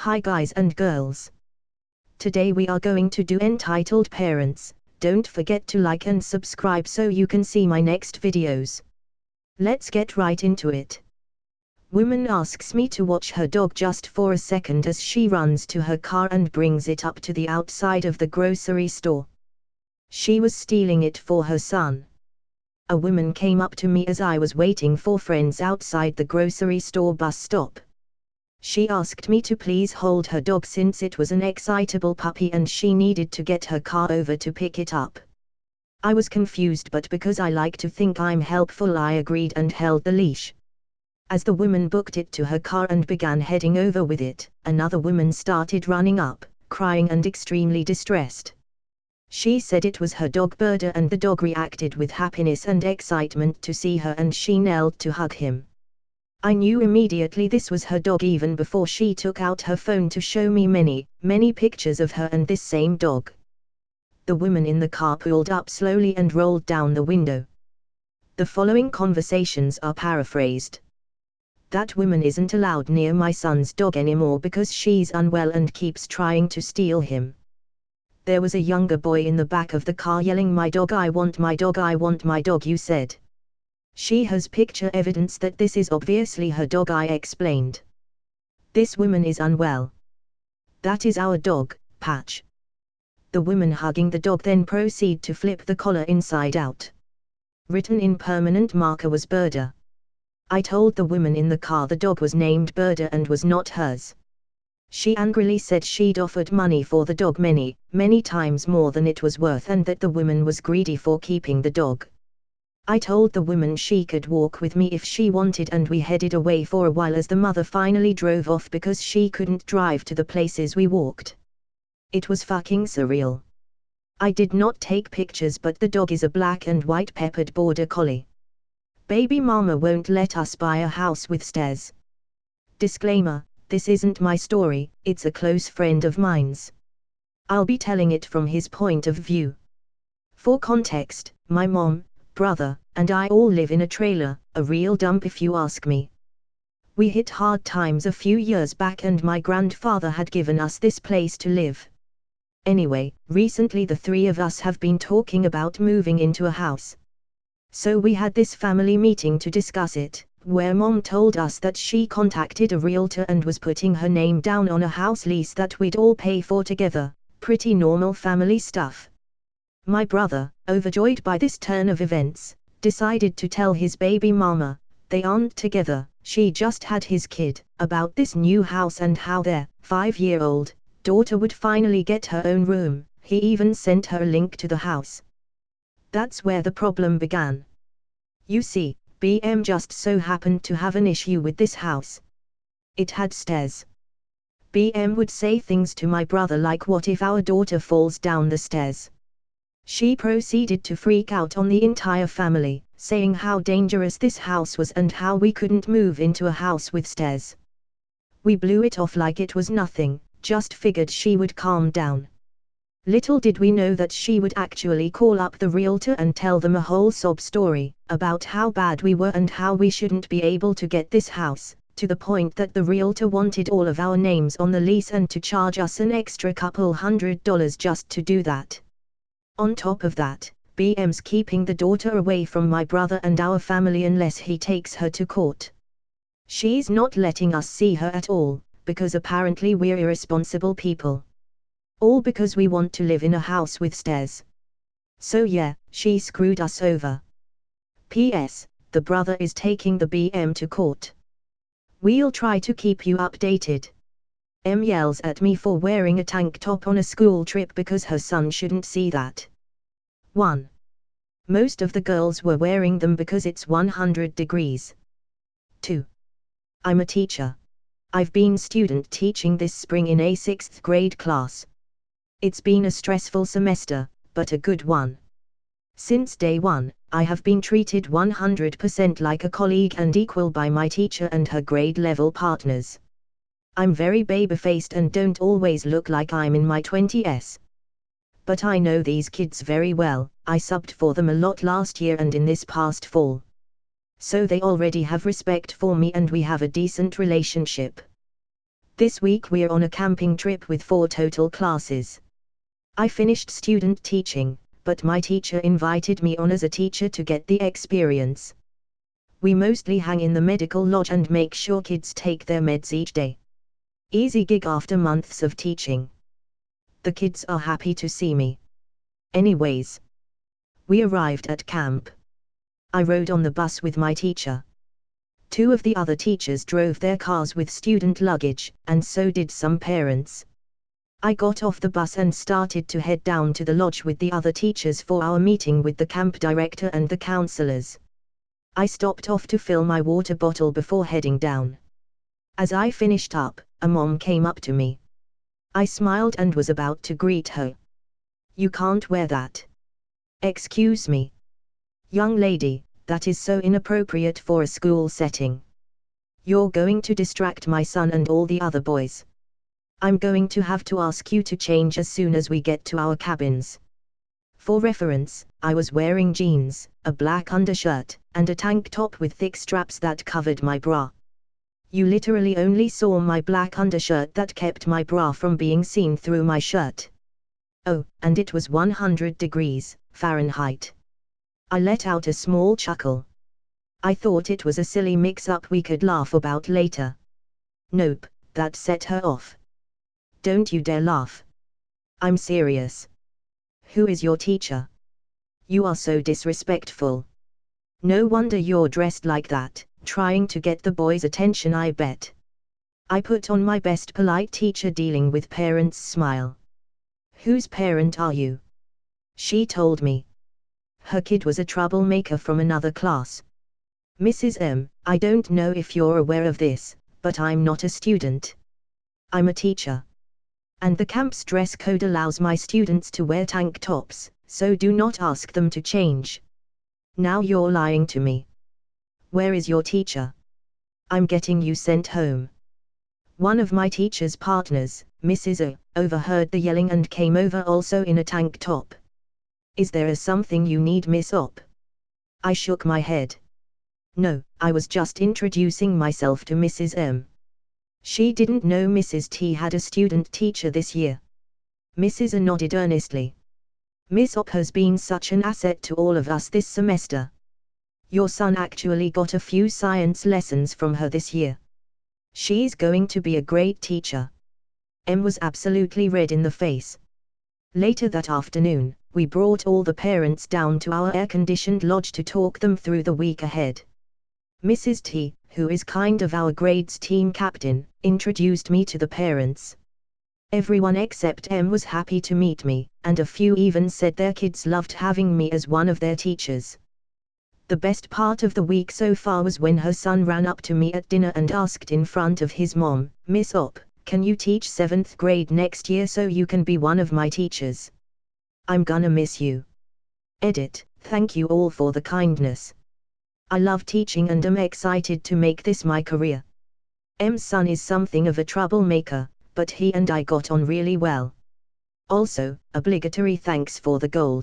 Hi guys and girls. Today we are going to do entitled Parents. Don't forget to like and subscribe so you can see my next videos. Let's get right into it. Woman asks me to watch her dog just for a second as she runs to her car and brings it up to the outside of the grocery store. She was stealing it for her son. A woman came up to me as I was waiting for friends outside the grocery store bus stop. She asked me to please hold her dog since it was an excitable puppy and she needed to get her car over to pick it up. I was confused, but because I like to think I'm helpful, I agreed and held the leash. As the woman booked it to her car and began heading over with it, another woman started running up, crying and extremely distressed. She said it was her dog Berda and the dog reacted with happiness and excitement to see her and she knelt to hug him. I knew immediately this was her dog even before she took out her phone to show me many pictures of her and this same dog. The woman in the car pulled up slowly and rolled down the window. The following conversations are paraphrased. That woman isn't allowed near my son's dog anymore because she's unwell and keeps trying to steal him. There was a younger boy in the back of the car yelling, "My dog, I want my dog, I want my dog," you said. She has picture evidence that this is obviously her dog, I explained. This woman is unwell. That is our dog, Patch. The woman hugging the dog then proceed to flip the collar inside out. Written in permanent marker was Berda. I told the woman in the car the dog was named Berda and was not hers. She angrily said she'd offered money for the dog many times more than it was worth and that the woman was greedy for keeping the dog. I told the woman she could walk with me if she wanted and we headed away for a while as the mother finally drove off because she couldn't drive to the places we walked. It was fucking surreal. I did not take pictures, but the dog is a black and white peppered border collie. Baby mama won't let us buy a house with stairs. Disclaimer: this isn't my story, it's a close friend of mine's. I'll be telling it from his point of view. For context, my mom, brother, and I all live in a trailer, a real dump if you ask me. We hit hard times a few years back and my grandfather had given us this place to live. Anyway, recently the three of us have been talking about moving into a house. So we had this family meeting to discuss it, where mom told us that she contacted a realtor and was putting her name down on a house lease that we'd all pay for together. Pretty normal family stuff. My brother, overjoyed by this turn of events, decided to tell his baby mama, they aren't together, she just had his kid, about this new house and how their 5-year-old daughter would finally get her own room. He even sent her a link to the house. That's where the problem began. You see, BM just so happened to have an issue with this house. It had stairs. BM would say things to my brother like, "What if our daughter falls down the stairs?" She proceeded to freak out on the entire family, saying how dangerous this house was and how we couldn't move into a house with stairs. We blew it off like it was nothing, just figured she would calm down. Little did we know that she would actually call up the realtor and tell them a whole sob story about how bad we were and how we shouldn't be able to get this house, to the point that the realtor wanted all of our names on the lease and to charge us an extra couple $100 just to do that. On top of that, BM's keeping the daughter away from my brother and our family unless he takes her to court. She's not letting us see her at all, because apparently we're irresponsible people. All because we want to live in a house with stairs. So yeah, she screwed us over. P.S. The brother is taking the BM to court. We'll try to keep you updated. M yells at me for wearing a tank top on a school trip because her son shouldn't see that. 1. Most of the girls were wearing them because it's 100 degrees. 2. I'm a teacher. I've been student teaching this spring in a 6th grade class. It's been a stressful semester, but a good one. Since day one, I have been treated 100% like a colleague and equal by my teacher and her grade level partners. I'm very baby-faced and don't always look like I'm in my 20s. But I know these kids very well, I subbed for them a lot last year and in this past fall. So they already have respect for me and we have a decent relationship. This week we're on a camping trip with 4 total classes. I finished student teaching, but my teacher invited me on as a teacher to get the experience. We mostly hang in the medical lodge and make sure kids take their meds each day. Easy gig after months of teaching. The kids are happy to see me. Anyways, we arrived at camp. I rode on the bus with my teacher. 2 of the other teachers drove their cars with student luggage, and so did some parents. I got off the bus and started to head down to the lodge with the other teachers for our meeting with the camp director and the counselors. I stopped off to fill my water bottle before heading down. As I finished up, a mom came up to me. I smiled and was about to greet her. "You can't wear that." "Excuse me. Young lady, that is so inappropriate for a school setting. You're going to distract my son and all the other boys. I'm going to have to ask you to change as soon as we get to our cabins." For reference, I was wearing jeans, a black undershirt, and a tank top with thick straps that covered my bra. You literally only saw my black undershirt that kept my bra from being seen through my shirt. Oh, and it was 100 degrees Fahrenheit. I let out a small chuckle. I thought it was a silly mix-up we could laugh about later. Nope, that set her off. "Don't you dare laugh. I'm serious. Who is your teacher? You are so disrespectful. No wonder you're dressed like that, trying to get the boys' attention, I bet." I put on my best polite teacher dealing with parents smile. "Whose parent are you?" She told me. Her kid was a troublemaker from another class. "Mrs. M, I don't know if you're aware of this, but I'm not a student. I'm a teacher. And the camp's dress code allows my students to wear tank tops, so do not ask them to change." "Now you're lying to me. Where is your teacher? I'm getting you sent home." One of my teacher's partners, Mrs. O, overheard the yelling and came over also in a tank top. "Is there something you need, Miss Op?" I shook my head. "No, I was just introducing myself to Mrs. M. She didn't know Mrs. T had a student teacher this year." Mrs. A nodded earnestly. "Miss Op has been such an asset to all of us this semester. Your son actually got a few science lessons from her this year. She's going to be a great teacher." M was absolutely red in the face. Later that afternoon, we brought all the parents down to our air-conditioned lodge to talk them through the week ahead. Mrs. T, who is kind of our grades team captain, introduced me to the parents. Everyone except M was happy to meet me, and a few even said their kids loved having me as one of their teachers. The best part of the week so far was when her son ran up to me at dinner and asked in front of his mom, "Miss Op, can you teach 7th grade next year so you can be one of my teachers? I'm gonna miss you." Edit, thank you all for the kindness. I love teaching and am excited to make this my career. M's son is something of a troublemaker, but he and I got on really well. Also, obligatory thanks for the gold.